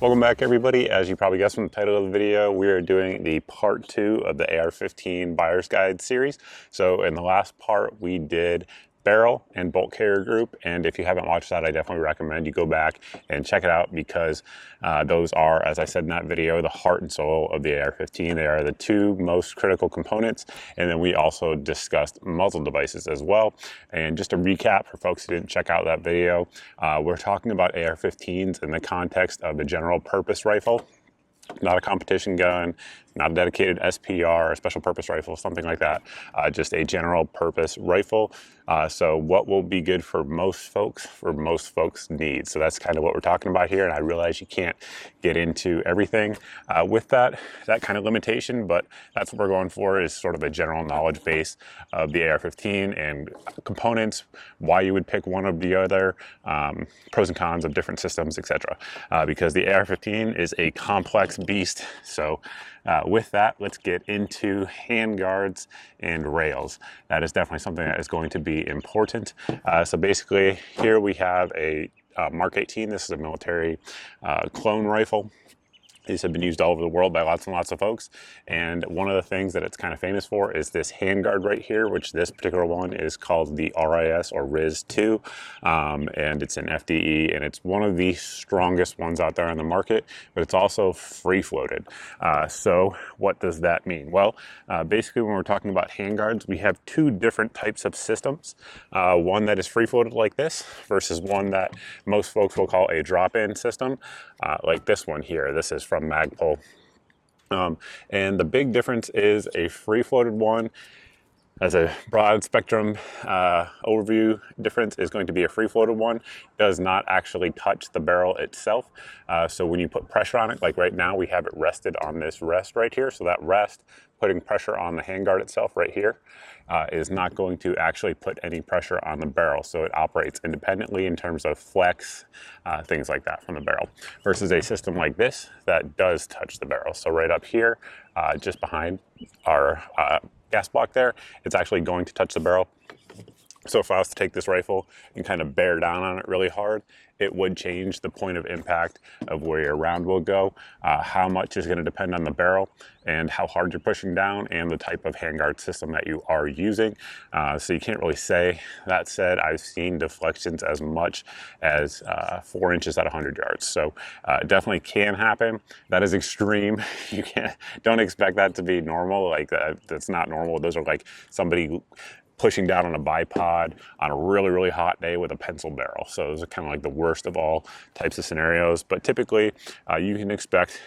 Welcome back, everybody. As you probably guessed from the title of the video, we are doing the part 2 of the AR-15 Buyer's Guide series. So in the last part, we did barrel and bolt carrier group, and if you haven't watched that, I definitely recommend you go back and check it out, because those are, as I said in that video, the heart and soul of the AR-15. They are the two most critical components. And then we also discussed muzzle devices as well. And just a recap for folks who didn't check out that video, we're talking about AR-15s in the context of a general purpose rifle, not a competition gun, not a dedicated SPR, a special purpose rifle, something like that. Just a general purpose rifle. So what will be good for most folks' needs. So that's kind of what we're talking about here. And I realize you can't get into everything with that kind of limitation, but that's what we're going for, is sort of a general knowledge base of the AR-15 and components, why you would pick one or the other, pros and cons of different systems, etc. Because the AR-15 is a complex beast. So with that, let's get into handguards and rails. That is definitely something that is going to be important. So basically, here we have a Mark 18. This is a military clone rifle. These have been used all over the world by lots and lots of folks. And one of the things that it's kind of famous for is this handguard right here, which this particular one is called the RIS or RIS-2. And it's an FDE, and it's one of the strongest ones out there on the market, but it's also free floated. So what does that mean? Well, basically when we're talking about handguards, we have two different types of systems. One that is free floated like this versus one that most folks will call a drop-in system, like this one here. This is from Magpul. And the big difference is a free floated one, as a broad spectrum overview difference, is going to be a free floated one does not actually touch the barrel itself. So when you put pressure on it, like right now we have it rested on this rest right here. So that rest, putting pressure on the handguard itself right here, is not going to actually put any pressure on the barrel. So it operates independently in terms of flex, things like that from the barrel, versus a system like this that does touch the barrel. So right up here, just behind our gas block there, it's actually going to touch the barrel. So if I was to take this rifle and kind of bear down on it really hard, it would change the point of impact of where your round will go. How much is going to depend on the barrel and how hard you're pushing down and the type of handguard system that you are using. So you can't really say. That said, I've seen deflections as much as 4 inches at 100 yards. So it definitely can happen. That is extreme. You don't expect that to be normal. Like that's not normal. Those are like somebody pushing down on a bipod on a really, really hot day with a pencil barrel. So those are kind of like the worst of all types of scenarios. But typically you can expect,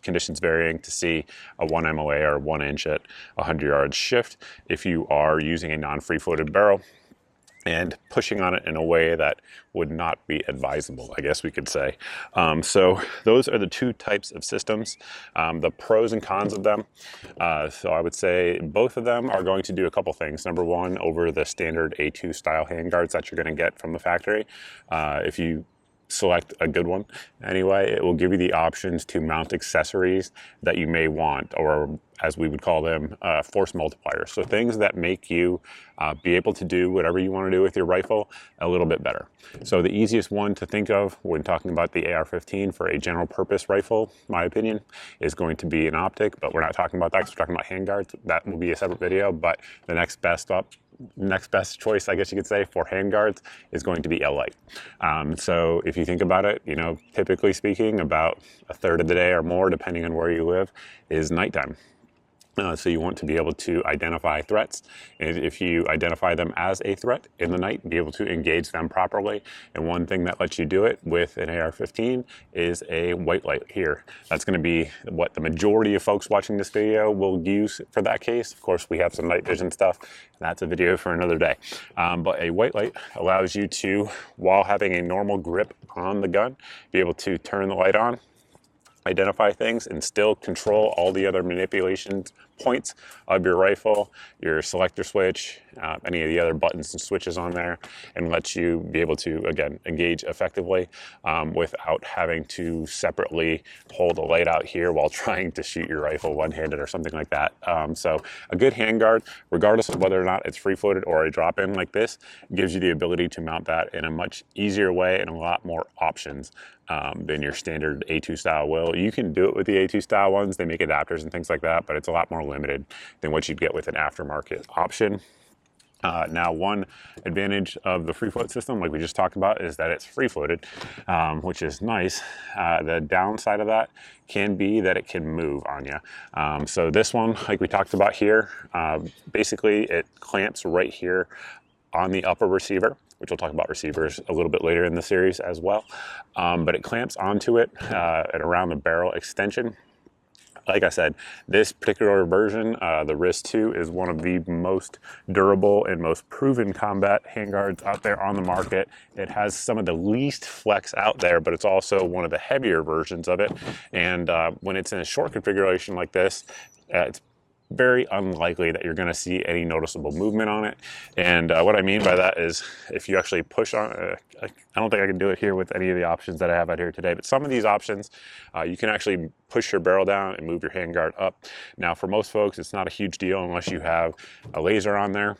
conditions varying, to see a 1 MOA or 1 inch at 100 yards shift if you are using a non-free floated barrel and pushing on it in a way that would not be advisable, I guess we could say. So those are the two types of systems, the pros and cons of them. So I would say both of them are going to do a couple things. Number one, over the standard A2 style handguards that you're gonna get from the factory, if you select a good one anyway, it will give you the options to mount accessories that you may want, or as we would call them, force multipliers. So things that make you be able to do whatever you want to do with your rifle a little bit better. So the easiest one to think of when talking about the AR-15 for a general purpose rifle, my opinion, is going to be an optic, but we're not talking about that because we're talking about handguards. That will be a separate video, but the next best choice, I guess you could say, for handguards is going to be a light. So if you think about it, you know, typically speaking, about a third of the day or more, depending on where you live, is nighttime. So you want to be able to identify threats, and if you identify them as a threat in the night, be able to engage them properly. And one thing that lets you do it with an AR-15 is a white light here. That's going to be what the majority of folks watching this video will use for that case. Of course, we have some night vision stuff, and that's a video for another day. But a white light allows you to, while having a normal grip on the gun, be able to turn the light on, identify things, and still control all the other manipulations points of your rifle, your selector switch, any of the other buttons and switches on there, and lets you be able to, again, engage effectively without having to separately hold a light out here while trying to shoot your rifle one-handed or something like that. So a good handguard, regardless of whether or not it's free-floated or a drop-in like this, gives you the ability to mount that in a much easier way and a lot more options than your standard A2 style will. You can do it with the A2 style ones. They make adapters and things like that, but it's a lot more limited than what you'd get with an aftermarket option. Now, one advantage of the free float system, like we just talked about, is that it's free floated, which is nice. The downside of that can be that it can move on you. So this one, like we talked about here, basically it clamps right here on the upper receiver, which we'll talk about receivers a little bit later in the series as well. But it clamps onto it and around the barrel extension. Like I said, this particular version, the RIS-2, is one of the most durable and most proven combat handguards out there on the market. It has some of the least flex out there, but it's also one of the heavier versions of it. And when it's in a short configuration like this, it's very unlikely that you're going to see any noticeable movement on it. And what I mean by that is if you actually push on, I don't think I can do it here with any of the options that I have out here today, but some of these options, you can actually push your barrel down and move your handguard up. Now, for most folks, it's not a huge deal unless you have a laser on there,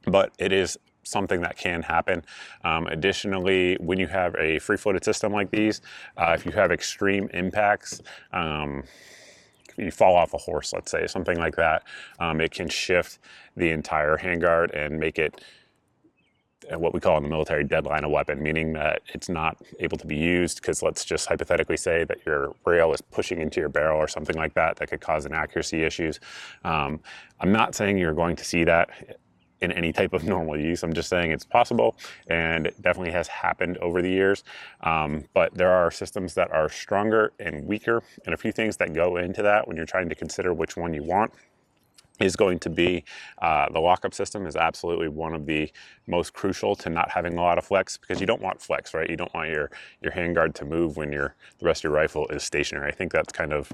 but it is something that can happen. Additionally, when you have a free-floated system like these, if you have extreme impacts, you fall off a horse, let's say, something like that, it can shift the entire handguard and make it what we call in the military deadline a weapon, meaning that it's not able to be used because let's just hypothetically say that your rail is pushing into your barrel or something like that, that could cause inaccuracy issues. I'm not saying you're going to see that in any type of normal use. I'm just saying it's possible, and it definitely has happened over the years. But there are systems that are stronger and weaker, and a few things that go into that when you're trying to consider which one you want is going to be the lockup system is absolutely one of the most crucial to not having a lot of flex, because you don't want flex, right? You don't want your handguard to move when the rest of your rifle is stationary. I think that's kind of,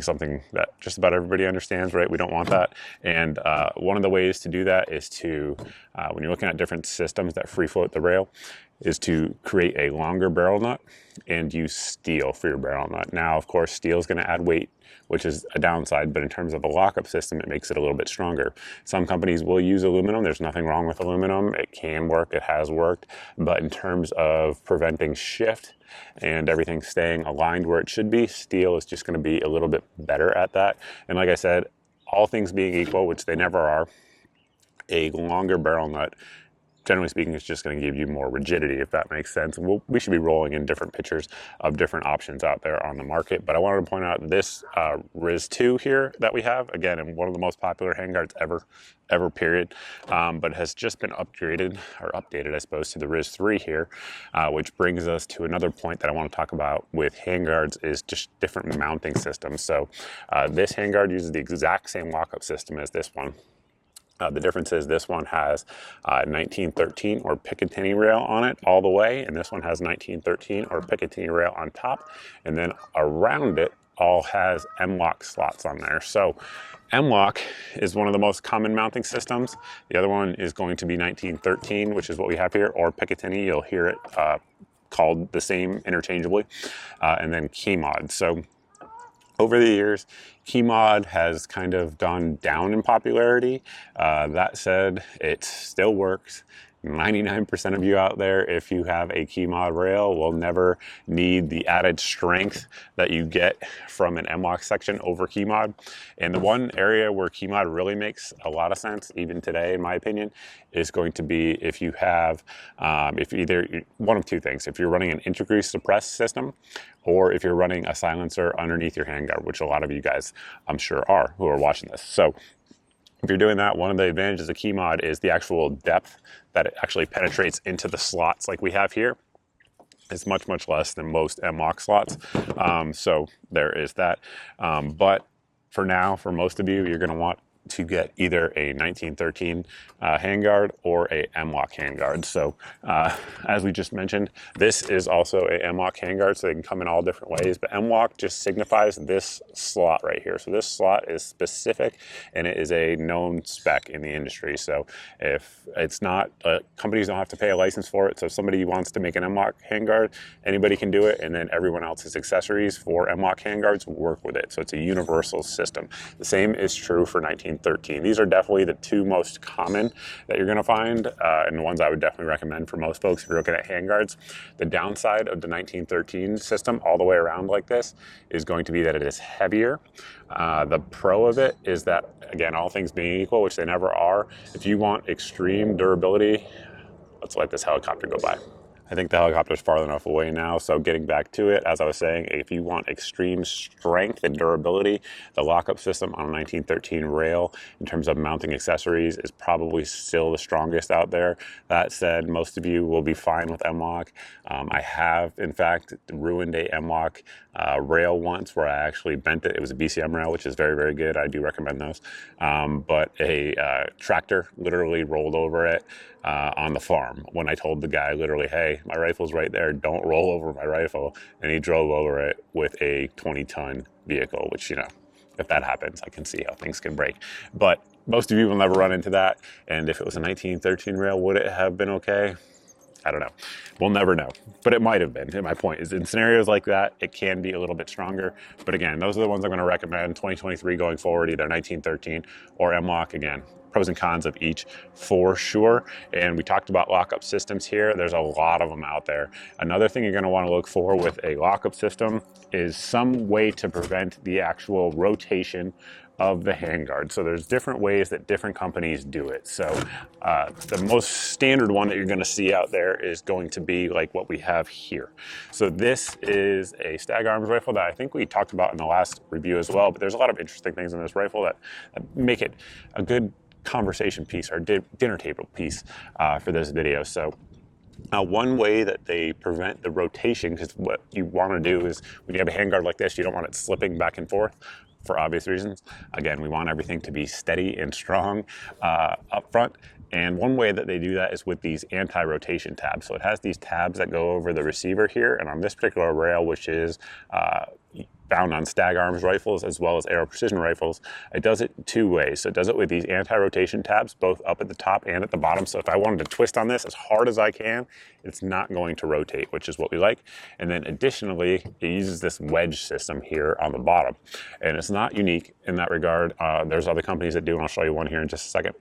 something that just about everybody understands, right? We don't want that. And one of the ways to do that is to, when you're looking at different systems that free float the rail, is to create a longer barrel nut and use steel for your barrel nut. Now, of course, steel is going to add weight, which is a downside, but in terms of a lockup system, it makes it a little bit stronger. Some companies will use aluminum. There's nothing wrong with aluminum. It can work, it has worked, but in terms of preventing shift and everything staying aligned where it should be, steel is just going to be a little bit better at that. And like I said, all things being equal, which they never are, a longer barrel nut, generally speaking, it's just going to give you more rigidity, if that makes sense. We should be rolling in different pictures of different options out there on the market. But I wanted to point out this RIS-2 here that we have, again, and one of the most popular handguards ever, period. But has just been upgraded, or updated, I suppose, to the RIS-3 here, which brings us to another point that I want to talk about with handguards is just different mounting systems. So this handguard uses the exact same lockup system as this one. The difference is this one has 1913 or Picatinny rail on it all the way, and this one has 1913 or Picatinny rail on top, and then around it all has M-LOK slots on there. So M-LOK is one of the most common mounting systems. The other one is going to be 1913, which is what we have here, or Picatinny. You'll hear it called the same interchangeably, and then KeyMod. So over the years, KeyMod has kind of gone down in popularity. That said, it still works. 99% of you out there, if you have a KeyMod rail, will never need the added strength that you get from an M-LOK section over KeyMod. And the one area where KeyMod really makes a lot of sense, even today, in my opinion, is going to be if you have, if either one of two things, if you're running an integrally suppressed system, or if you're running a silencer underneath your handguard, which a lot of you guys, I'm sure, are who are watching this. So if you're doing that, one of the advantages of KeyMod is the actual depth that it actually penetrates into the slots like we have here. It's much, much less than most M-LOK slots. So there is that. But for now, for most of you, you're going to want to get either a 1913 handguard or a M-LOK handguard. So as we just mentioned, this is also a M-LOK handguard, so they can come in all different ways, but M-LOK just signifies this slot right here. So this slot is specific, and it is a known spec in the industry. So if it's not, companies don't have to pay a license for it. So if somebody wants to make an M-LOK handguard, anybody can do it, and then everyone else's accessories for M-LOK handguards work with it. So it's a universal system. The same is true for 1913. These are definitely the two most common that you're going to find, and the ones I would definitely recommend for most folks if you're looking at handguards. The downside of the 1913 system all the way around like this is going to be that it is heavier. The pro of it is that, again, all things being equal, which they never are, if you want extreme durability, let's let this helicopter go by. I think the helicopter's far enough away now, so getting back to it, as I was saying, if you want extreme strength and durability, the lockup system on a 1913 rail in terms of mounting accessories is probably still the strongest out there. That said, most of you will be fine with M-LOK. I have, in fact, ruined a M-LOK rail once where I actually bent it. It was a BCM rail, which is very, very good. I do recommend those. But a tractor literally rolled over it on the farm when I told the guy literally, hey, my rifle's right there, don't roll over my rifle. And he drove over it with a 20-ton vehicle, which, you know, if that happens, I can see how things can break. But most of you will never run into that. And if it was a 1913 rail, would it have been okay? I don't know. We'll never know, but it might have been. And my point is, in scenarios like that, it can be a little bit stronger. But again, those are the ones I'm going to recommend 2023 going forward, either 1913 or M-LOK. Again, pros and cons of each for sure. And we talked about lockup systems here. There's a lot of them out there. Another thing you're going to want to look for with a lockup system is some way to prevent the actual rotation of the handguard. So there's different ways that different companies do it. So the most standard one that you're going to see out there is going to be like what we have here. So this is a Stag Arms rifle that I think we talked about in the last review as well, but there's a lot of interesting things in this rifle that make it a good conversation piece or dinner table piece for this video. So one way that they prevent the rotation, because what you want to do is when you have a handguard like this, you don't want it slipping back and forth for obvious reasons. Again, we want everything to be steady and strong up front. And one way that they do that is with these anti-rotation tabs. So it has these tabs that go over the receiver here. And on this particular rail, which is found on Stag Arms rifles as well as Aero Precision rifles, it does it two ways. So it does it with these anti-rotation tabs, both up at the top and at the bottom. So if I wanted to twist on this as hard as I can, it's not going to rotate, which is what we like. And then additionally, it uses this wedge system here on the bottom. And it's not unique in that regard. There's other companies that do, and I'll show you one here in just a second.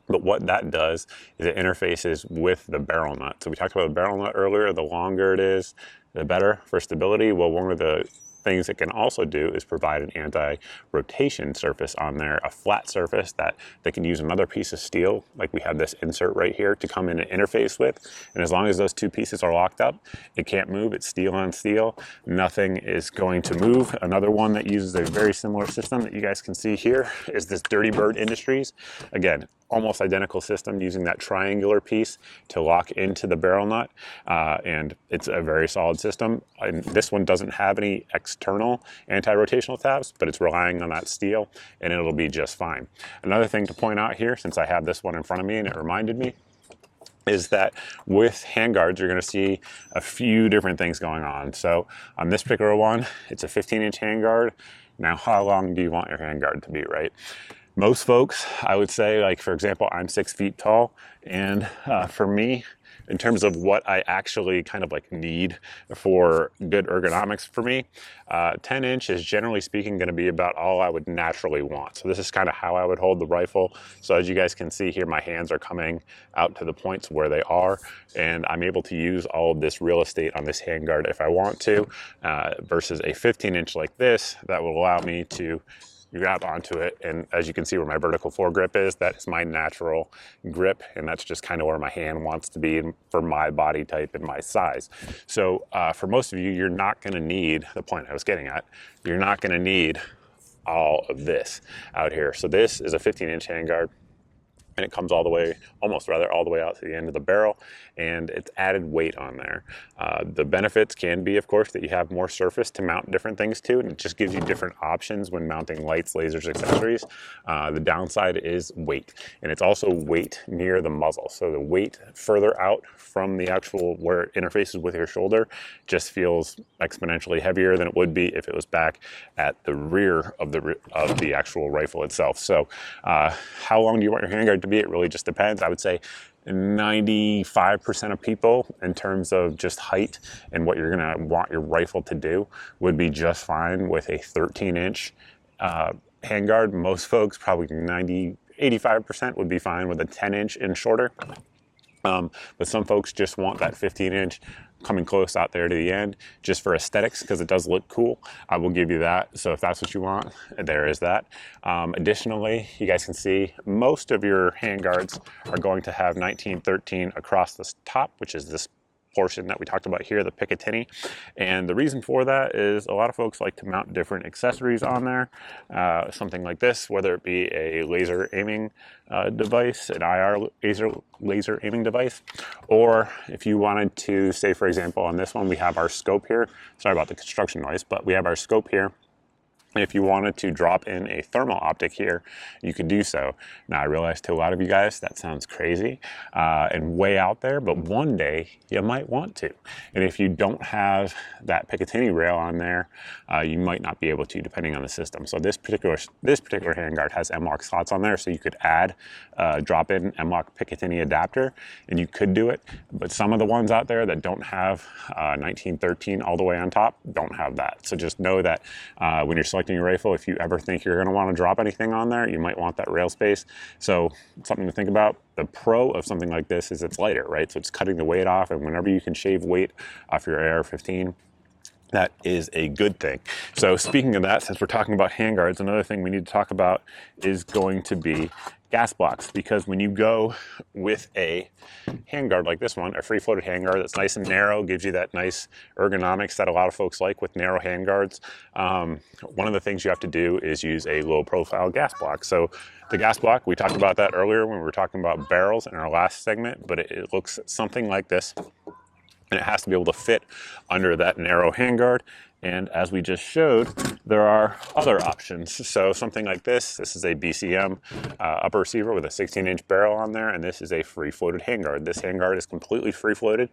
But what that does is it interfaces with the barrel nut. So we talked about the barrel nut earlier. The longer it is, the better for stability. Well, one of the things it can also do is provide an anti-rotation surface on there, a flat surface that they can use another piece of steel, like we have this insert right here, to come in and interface with. And as long as those two pieces are locked up, it can't move. It's steel on steel. Nothing is going to move. Another one that uses a very similar system that you guys can see here is this Dirty Bird Industries. Again, almost identical system using that triangular piece to lock into the barrel nut. And it's a very solid system. And this one doesn't have any external anti-rotational tabs, but it's relying on that steel and it'll be just fine. Another thing to point out here, since I have this one in front of me and it reminded me, is that with handguards, you're going to see a few different things going on. So on this particular one, it's a 15-inch handguard. Now, how long do you want your handguard to be, right? Most folks, I would say, like, for example, I'm 6 feet tall. And for me, in terms of what I actually kind of like need for good ergonomics for me, 10 inch is generally speaking going to be about all I would naturally want. So this is kind of how I would hold the rifle. So as you guys can see here, my hands are coming out to the points where they are, and I'm able to use all of this real estate on this handguard if I want to, versus a 15-inch like this that will allow me to grab onto it. And as you can see where my vertical foregrip is, that's my natural grip, and that's just kind of where my hand wants to be for my body type and my size. So for most of you, you're not going to need, the point I was getting at, you're not going to need all of this out here. So this is a 15-inch handguard. and it comes all the way, almost rather, all the way out to the end of the barrel, and it's added weight on there. The benefits can be, of course, that you have more surface to mount different things to, and it just gives you different options when mounting lights, lasers, accessories. The downside is weight, and it's also weight near the muzzle. So the weight further out from the actual where it interfaces with your shoulder just feels exponentially heavier than it would be if it was back at the rear of the actual rifle itself. So how long do you want your handguard to be? It really just depends. I would say 95% of people, in terms of just height and what you're gonna want your rifle to do, would be just fine with a 13-inch handguard. Most folks, probably 85% would be fine with a 10-inch and shorter. But some folks just want that 15-inch coming close out there to the end just for aesthetics, because it does look cool. I will give you that. So if that's what you want, there is that. Additionally, you guys can see most of your handguards are going to have 1913 across the top, which is this portion that we talked about here, the Picatinny. And the reason for that is a lot of folks like to mount different accessories on there. Something like this, whether it be a laser aiming device, an IR laser aiming device, or if you wanted to, say for example, on this one, we have our scope here. Sorry about the construction noise, but we have our scope here. If you wanted to drop in a thermal optic here, you could do so. Now, I realize to a lot of you guys that sounds crazy and way out there, but one day you might want to. And if you don't have that Picatinny rail on there, you might not be able to, depending on the system. So this particular handguard has M-LOK slots on there, so you could add drop in M-LOK Picatinny adapter, and you could do it. But some of the ones out there that don't have 1913 all the way on top don't have that. So just know that when you're selecting your rifle, if you ever think you're going to want to drop anything on there, you might want that rail space. So something to think about. The pro of something like this is it's lighter, right? So it's cutting the weight off, and whenever you can shave weight off your AR-15, that is a good thing. So speaking of that, since we're talking about handguards, another thing we need to talk about is going to be gas blocks, because when you go with a handguard like this one, a free floated handguard that's nice and narrow, gives you that nice ergonomics that a lot of folks like with narrow handguards, one of the things you have to do is use a low profile gas block. So the gas block, we talked about that earlier when we were talking about barrels in our last segment, but it looks something like this. And it has to be able to fit under that narrow handguard. And as we just showed, there are other options. So something like this is a BCM upper receiver with a 16-inch barrel on there, and this is a free floated handguard. This handguard is completely free floated,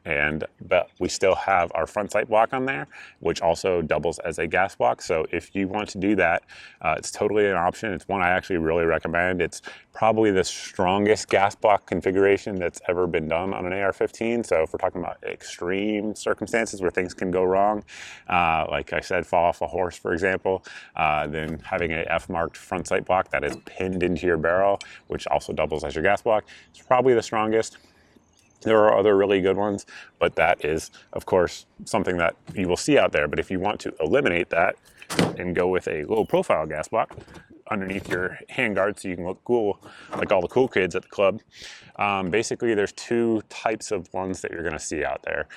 but we still have our front sight block on there, which also doubles as a gas block. So if you want to do that, it's totally an option. It's one I actually really recommend. It's probably the strongest gas block configuration that's ever been done on an AR-15. So if we're talking about extreme circumstances where things can go wrong, like I said, fall off a horse, for example, then having a F-marked front sight block that is pinned into your barrel, which also doubles as your gas block, is probably the strongest. There are other really good ones, but that is, of course, something that you will see out there. But if you want to eliminate that and go with a low profile gas block underneath your handguard so you can look cool like all the cool kids at the club, basically there's two types of ones that you're going to see out there.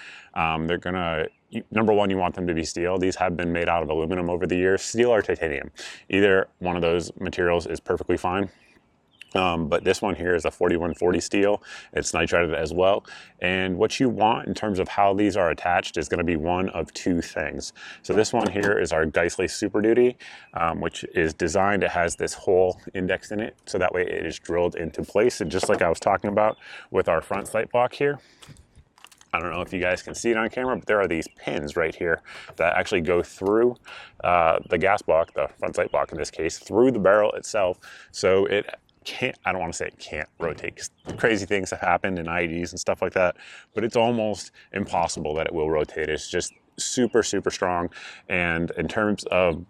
Number one, you want them to be steel. These have been made out of aluminum over the years, steel or titanium. Either one of those materials is perfectly fine. But this one here is a 4140 steel. It's nitrided as well. And what you want in terms of how these are attached is going to be one of two things. So this one here is our Geissele Super Duty, which is designed, it has this hole indexed in it, so that way it is drilled into place. And just like I was talking about with our front sight block here, I don't know if you guys can see it on camera, but there are these pins right here that actually go through the gas block, the front sight block in this case, through the barrel itself. So it can't, I don't want to say it can't rotate, because crazy things have happened in IEDs and stuff like that, but it's almost impossible that it will rotate. It's just super, super strong. And in terms of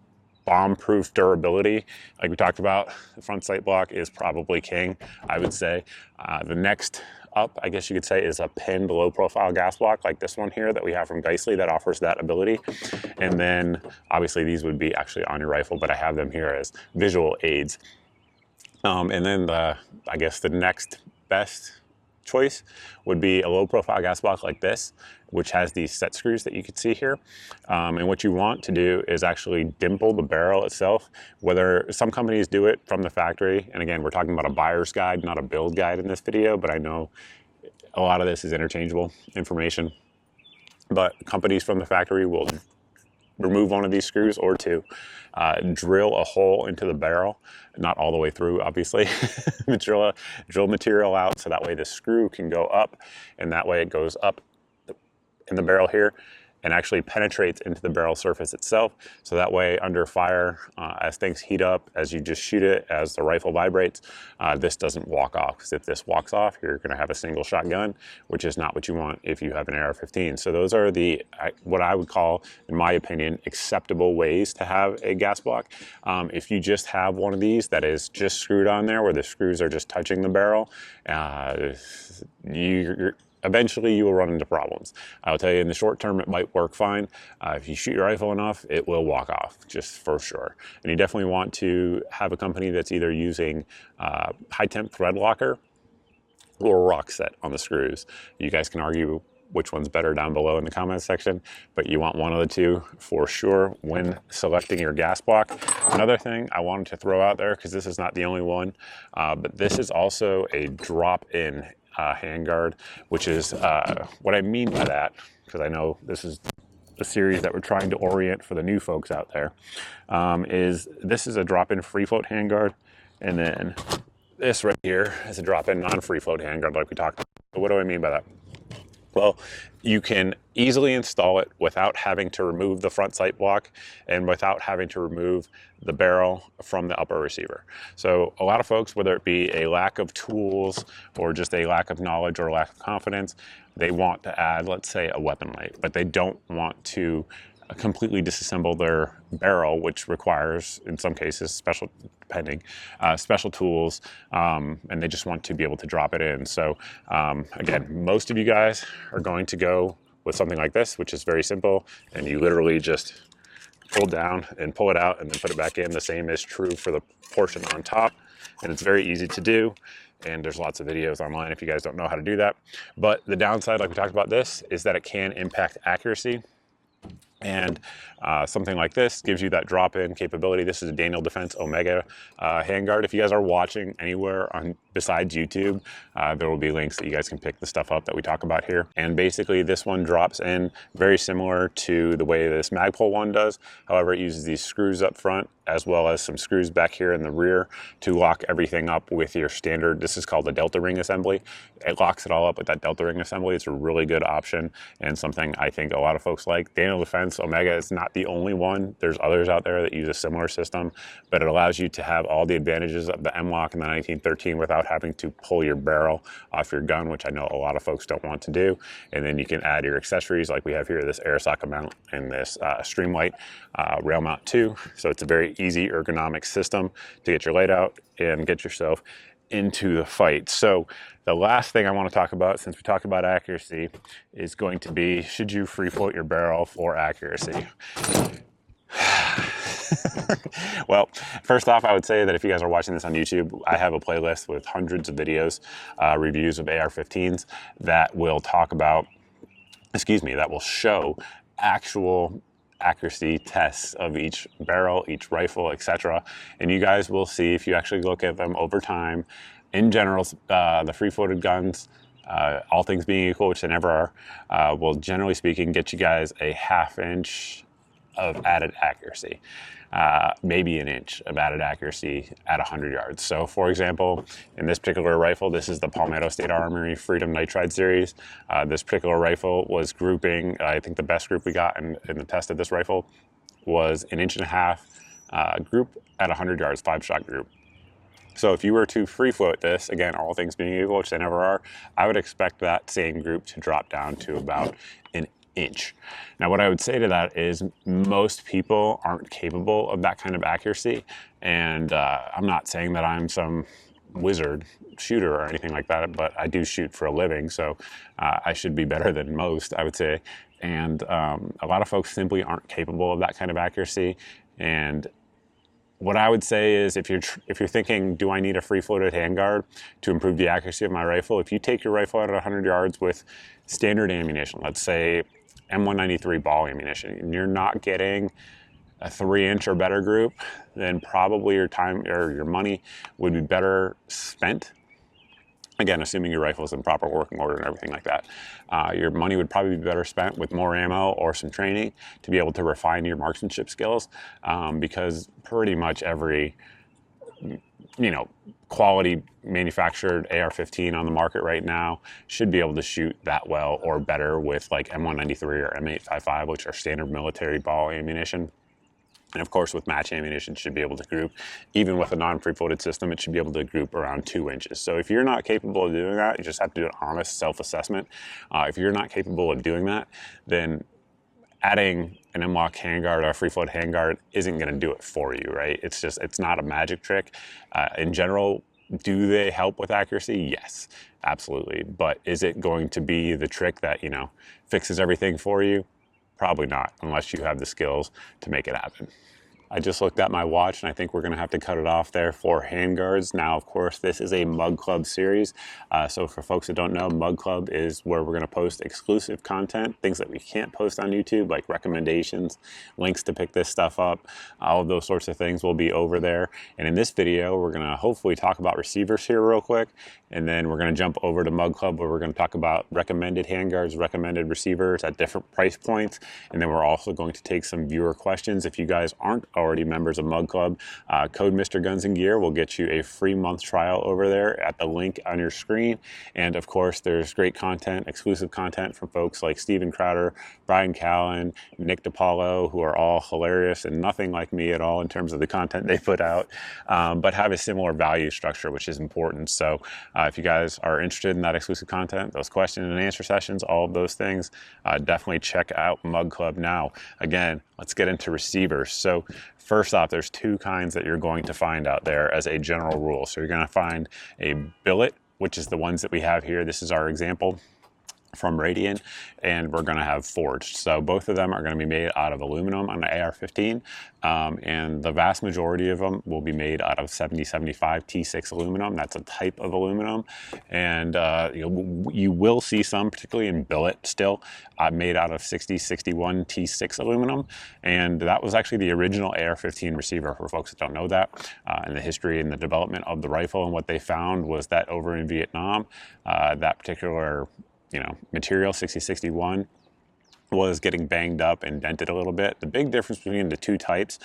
bomb-proof durability, like we talked about, the front sight block is probably king, I would say. The next up, I guess you could say, is a pinned low profile gas block like this one here that we have from Geissele that offers that ability. And then obviously these would be actually on your rifle, but I have them here as visual aids. And then I guess the next best choice would be a low profile gas block like this, which has these set screws that you can see here. And what you want to do is actually dimple the barrel itself. Whether some companies do it from the factory, and again, we're talking about a buyer's guide, not a build guide in this video, but I know a lot of this is interchangeable information. But companies from the factory will remove one of these screws or two, drill a hole into the barrel, not all the way through, obviously, drill material out so that way the screw can go up, and that way it goes up in the barrel here and actually penetrates into the barrel surface itself. So that way under fire, as things heat up, as you just shoot it, as the rifle vibrates, this doesn't walk off. Because if this walks off, you're gonna have a single shot gun, which is not what you want if you have an AR-15. So those are the, what I would call, in my opinion, acceptable ways to have a gas block. If you just have one of these that is just screwed on there, where the screws are just touching the barrel, eventually you will run into problems. I'll tell you, in the short term, it might work fine. If you shoot your rifle enough, it will walk off, just for sure. And you definitely want to have a company that's either using high temp thread locker or rock set on the screws. You guys can argue which one's better down below in the comments section, but you want one of the two for sure when selecting your gas block. Another thing I wanted to throw out there, because this is not the only one, but this is also a drop-in handguard, which is what I mean by that, because I know this is a series that we're trying to orient for the new folks out there, is this is a drop-in free float handguard, and then this right here is a drop-in non-free float handguard like we talked about. So what do I mean by that? Well, you can easily install it without having to remove the front sight block and without having to remove the barrel from the upper receiver. So a lot of folks, whether it be a lack of tools or just a lack of knowledge or lack of confidence, they want to add, let's say, a weapon light, but they don't want to completely disassemble their barrel, which requires, in some cases, special tools, and they just want to be able to drop it in. So again, most of you guys are going to go with something like this, which is very simple, and you literally just pull down and pull it out and then put it back in. The same is true for the portion on top, and it's very easy to do. And there's lots of videos online if you guys don't know how to do that. But the downside, like we talked about this, is that it can impact accuracy. And something like this gives you that drop-in capability. This is a Daniel Defense Omega handguard. If you guys are watching anywhere on besides YouTube, there will be links that you guys can pick the stuff up that we talk about here. And basically this one drops in very similar to the way this Magpul one does. However, it uses these screws up front as well as some screws back here in the rear to lock everything up with your standard, this is called the Delta ring assembly. It locks it all up with that Delta ring assembly. It's a really good option and something I think a lot of folks like. Daniel Defense Omega is not the only one. There's others out there that use a similar system, but it allows you to have all the advantages of the M-LOK and the 1913 without having to pull your barrel off your gun, which I know a lot of folks don't want to do. And then you can add your accessories like we have here, this air socket mount and this Streamlight rail mount too. So it's a very easy ergonomic system to get your laid out and get yourself into the fight. So the last thing I want to talk about, since we talked about accuracy, is going to be, should you free float your barrel for accuracy? Well, first off, I would say that if you guys are watching this on YouTube, I have a playlist with hundreds of videos, reviews of AR-15s that will talk about, that will show actual accuracy tests of each barrel, each rifle, etc. And you guys will see, if you actually look at them over time, in general, the free-floated guns, all things being equal, which they never are, will generally speaking get you guys a ½ inch of added accuracy, maybe an inch of added accuracy at 100 yards. So for example, in this particular rifle, this is the Palmetto State Armory Freedom Nitride series. This particular rifle was grouping, I think the best group we got in the test of this rifle was an 1.5 inch group at 100 yards, 5-shot group. So if you were to free float this, again, all things being equal, which they never are, I would expect that same group to drop down to about an inch. Now, what I would say to that is most people aren't capable of that kind of accuracy. And I'm not saying that I'm some wizard shooter or anything like that, but I do shoot for a living. So I should be better than most, I would say. And a lot of folks simply aren't capable of that kind of accuracy. And what I would say is if you're thinking, do I need a free floated handguard to improve the accuracy of my rifle? If you take your rifle out at 100 yards with standard ammunition, let's say M193 ball ammunition, and you're not getting a 3-inch or better group, then probably your time or your money would be better spent. Again, assuming your rifle is in proper working order and everything like that. Your money would probably be better spent with more ammo or some training to be able to refine your marksmanship skills, because pretty much every, quality manufactured AR-15 on the market right now should be able to shoot that well or better with like M193 or M855, which are standard military ball ammunition. And of course, with match ammunition, it should be able to group, even with a non-free floated system, it should be able to group around 2 inches. So if you're not capable of doing that, you just have to do an honest self-assessment. If you're not capable of doing that, then adding an M-LOK handguard or a free float handguard isn't going to do it for you, right? It's not a magic trick. In general, do they help with accuracy? Yes, absolutely. But is it going to be the trick that, fixes everything for you? Probably not, unless you have the skills to make it happen. I just looked at my watch and I think we're gonna have to cut it off there for handguards. Now, of course, this is a Mug Club series. So for folks that don't know, Mug Club is where we're gonna post exclusive content, things that we can't post on YouTube, like recommendations, links to pick this stuff up, all of those sorts of things will be over there. And in this video, we're gonna hopefully talk about receivers here real quick. And then we're gonna jump over to Mug Club where we're gonna talk about recommended handguards, recommended receivers at different price points. And then we're also going to take some viewer questions. If you guys aren't already members of Mug Club, code Mr. Guns and Gear will get you a free month trial over there at the link on your screen. And of course, there's great content, exclusive content from folks like Steven Crowder, Brian Callen, Nick DiPaolo, who are all hilarious and nothing like me at all in terms of the content they put out, but have a similar value structure, which is important. So if you guys are interested in that exclusive content, those question and answer sessions, all of those things, definitely check out Mug Club now. Again, let's get into receivers. So first off, there's 2 kinds that you're going to find out there as a general rule. So you're going to find a billet, which is the ones that we have here. This is our example from Radian, and we're going to have forged. So both of them are going to be made out of aluminum on the AR-15, and the vast majority of them will be made out of 7075 T6 aluminum. That's a type of aluminum, and you will see some, particularly in billet still, made out of 6061 T6 aluminum, and that was actually the original AR-15 receiver, for folks that don't know that. And the history and the development of the rifle and what they found was that over in Vietnam, that particular material 6061 was getting banged up and dented a little bit. The big difference between the 2 types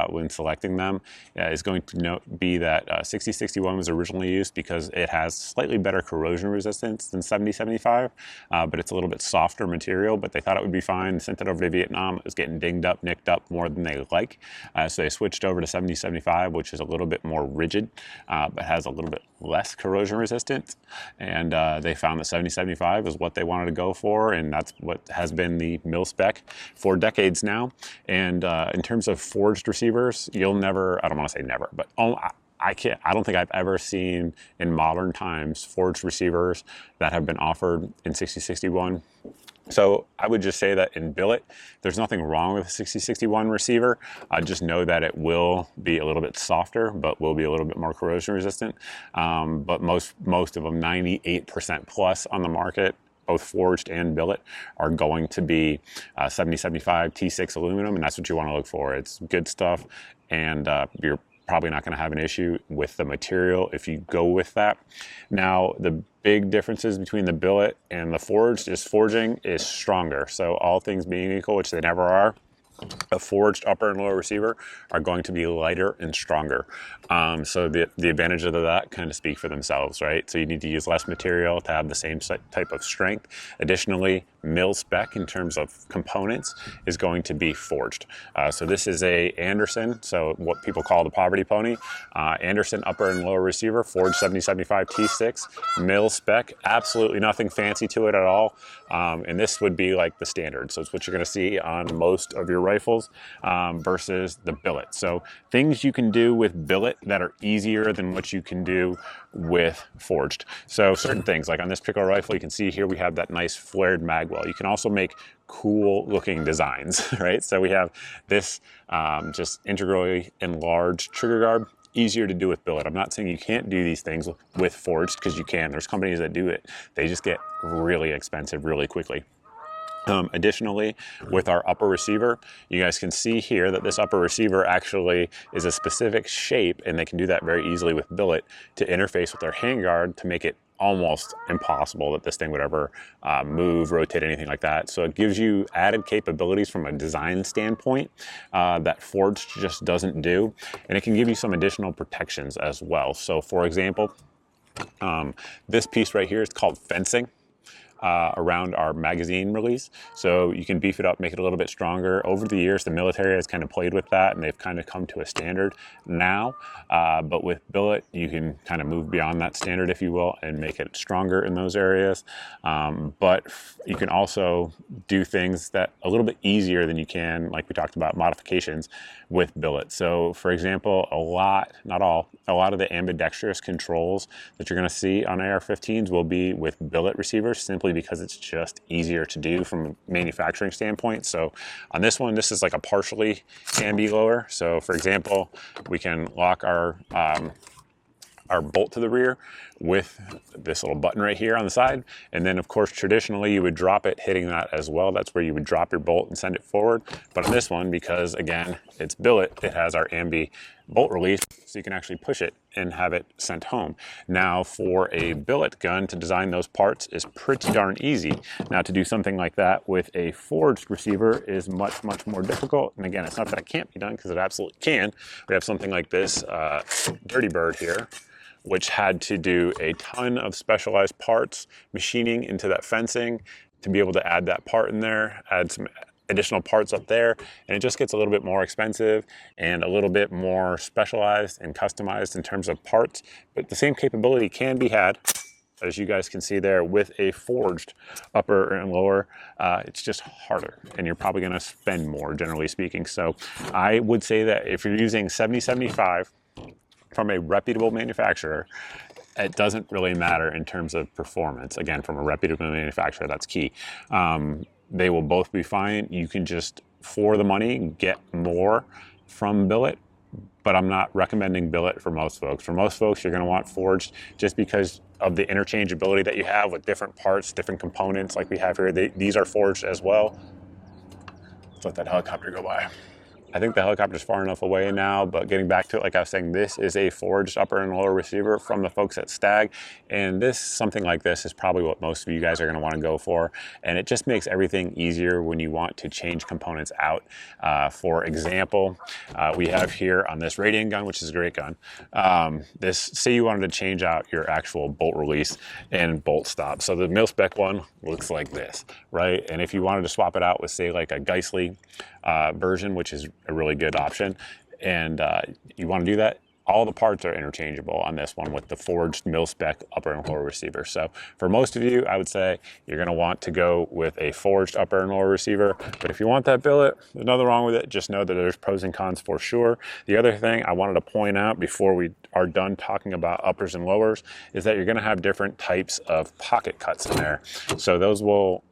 when selecting them is going to be that 6061 was originally used because it has slightly better corrosion resistance than 7075, but it's a little bit softer material, but they thought it would be fine. Sent it over to Vietnam. It was getting dinged up, nicked up more than they like. So they switched over to 7075, which is a little bit more rigid, but has a little bit less corrosion resistance. And they found that 7075 is what they wanted to go for, and that's what has been the mil spec for decades now. And in terms of forged receivers, you'll never, I don't want to say never, but I don't think I've ever seen in modern times forged receivers that have been offered in 6061. So I would just say that in billet, there's nothing wrong with a 6061 receiver. Just know that it will be a little bit softer, but will be a little bit more corrosion resistant. But most of them, 98% plus on the market, both forged and billet, are going to be 7075 T6 aluminum, and that's what you want to look for. It's good stuff, and you're probably not going to have an issue with the material if you go with that. Now, the big differences between the billet and the forged is forging is stronger. So all things being equal, which they never are, a forged upper and lower receiver are going to be lighter and stronger. So the advantages of that kind of speak for themselves, right? So you need to use less material to have the same type of strength. Additionally, mil spec in terms of components is going to be forged. So this is a Anderson, so what people call the poverty pony. Anderson upper and lower receiver, forged 7075 T6, mil spec, absolutely nothing fancy to it at all. And this would be like the standard. So it's what you're going to see on most of your rifles versus the billet. So things you can do with billet that are easier than what you can do with forged. So certain things, like on this particular rifle, you can see here we have that nice flared mag well. You can also make cool looking designs, right? So we have this just integrally enlarged trigger guard, easier to do with billet. I'm not saying you can't do these things with forged, because you can. There's companies that do it. They just get really expensive really quickly. Additionally, with our upper receiver, you guys can see here that this upper receiver actually is a specific shape, and they can do that very easily with billet to interface with their handguard to make it almost impossible that this thing would ever move, rotate, anything like that. So it gives you added capabilities from a design standpoint that forged just doesn't do, and it can give you some additional protections as well. So for example, this piece right here is called fencing around our magazine release. So you can beef it up, make it a little bit stronger. Over the years, the military has kind of played with that, and they've kind of come to a standard now. But with billet, you can kind of move beyond that standard, if you will, and make it stronger in those areas. But you can also do things that a little bit easier than you can, like we talked about, modifications with billet. So for example, a lot of the ambidextrous controls that you're going to see on AR-15s will be with billet receivers, simply because it's just easier to do from a manufacturing standpoint. So on this one, this is like a partially ambi lower. So for example, we can lock our bolt to the rear with this little button right here on the side. And then of course, traditionally you would drop it hitting that as well. That's where you would drop your bolt and send it forward. But on this one, because again, it's billet, it has our ambi bolt release, so you can actually push it and have it sent home. Now for a billet gun, to design those parts is pretty darn easy. Now to do something like that with a forged receiver is much, much more difficult. And again, it's not that it can't be done, because it absolutely can. We have something like this Dirty Bird here, which had to do a ton of specialized parts, machining into that fencing to be able to add that part in there, add some additional parts up there, and it just gets a little bit more expensive and a little bit more specialized and customized in terms of parts. But the same capability can be had, as you guys can see there, with a forged upper and lower. It's just harder, and you're probably going to spend more, generally speaking. So I would say that if you're using 7075 from a reputable manufacturer, it doesn't really matter in terms of performance. Again, from a reputable manufacturer, that's key. They will both be fine. You can just, for the money, get more from billet, but I'm not recommending billet for most folks. For most folks, you're going to want forged, just because of the interchangeability that you have with different parts, different components like we have here. These are forged as well. Let's let that helicopter go by. I think the helicopter's far enough away now, but getting back to it, like I was saying, this is a forged upper and lower receiver from the folks at Stag. And something like this is probably what most of you guys are going to want to go for. And it just makes everything easier when you want to change components out. For example, we have here on this radian gun, which is a great gun, say you wanted to change out your actual bolt release and bolt stop. So the mil-spec one looks like this, right? And if you wanted to swap it out with, say, like a Geissele version, which is a really good option, and you want to do that, all the parts are interchangeable on this one with the forged mil-spec upper and lower receiver. So for most of you, I would say you're going to want to go with a forged upper and lower receiver. But if you want that billet, there's nothing wrong with it. Just know that there's pros and cons for sure. The other thing I wanted to point out before we are done talking about uppers and lowers is that you're going to have different types of pocket cuts in there. So those will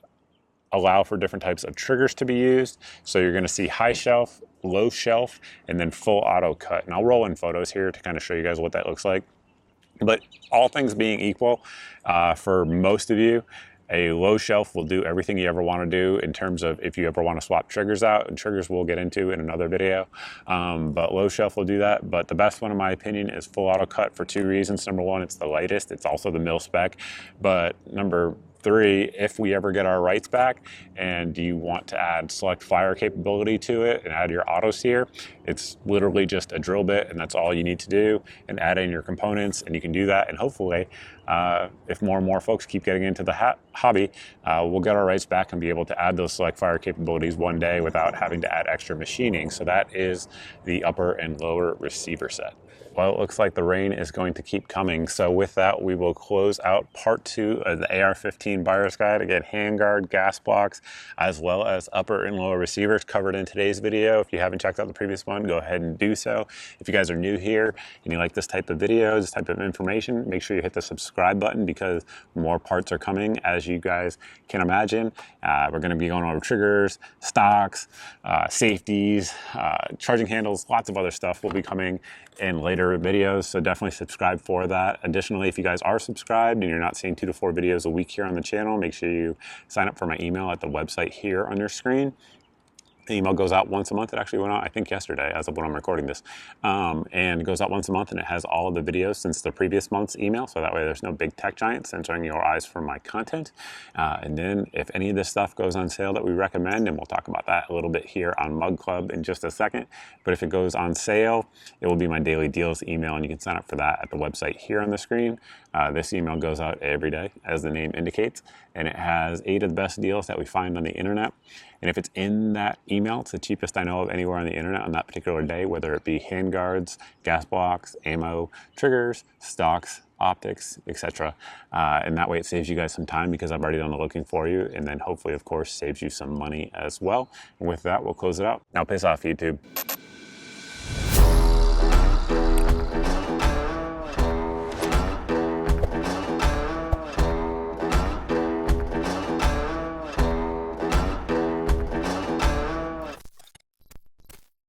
allow for different types of triggers to be used. So you're going to see high shelf, low shelf, and then full auto cut. And I'll roll in photos here to kind of show you guys what that looks like. But all things being equal, for most of you, a low shelf will do everything you ever want to do in terms of if you ever want to swap triggers out, and triggers we'll get into in another video. But low shelf will do that. But the best one, in my opinion, is full auto cut for two reasons. Number one, it's the lightest. It's also the mil-spec. But number three, if we ever get our rights back and you want to add select fire capability to it and add your auto sear, it's literally just a drill bit, and that's all you need to do, and add in your components, and you can do that. And hopefully if more and more folks keep getting into the hobby, we'll get our rights back and be able to add those select fire capabilities one day without having to add extra machining. So that is the upper and lower receiver set. Well, it looks like the rain is going to keep coming. So with that, we will close out part 2 of the AR-15 buyer's guide. Again, handguard, gas blocks, as well as upper and lower receivers covered in today's video. If you haven't checked out the previous one, go ahead and do so. If you guys are new here and you like this type of videos, this type of information, make sure you hit the subscribe button because more parts are coming, as you guys can imagine. We're going to be going over triggers, stocks, safeties, charging handles, lots of other stuff will be coming in later videos, so definitely subscribe for that. Additionally, if you guys are subscribed and you're not seeing 2 to 4 videos a week here on the channel, make sure you sign up for my email at the website here on your screen. The email goes out once a month. It actually went out, I think, yesterday as of when I'm recording this. And it goes out once a month, and it has all of the videos since the previous month's email. So that way there's no big tech giant censoring your eyes from my content. And then if any of this stuff goes on sale that we recommend, and we'll talk about that a little bit here on Mug Club in just a second. But if it goes on sale, it will be my daily deals email, and you can sign up for that at the website here on the screen. This email goes out every day, as the name indicates, and it has 8 of the best deals that we find on the internet. And if it's in that email, it's the cheapest I know of anywhere on the internet on that particular day, whether it be handguards, gas blocks, ammo, triggers, stocks, optics, etc. And that way it saves you guys some time because I've already done the looking for you, and then hopefully, of course, saves you some money as well. And with that, we'll close it out. Now, piss off, YouTube.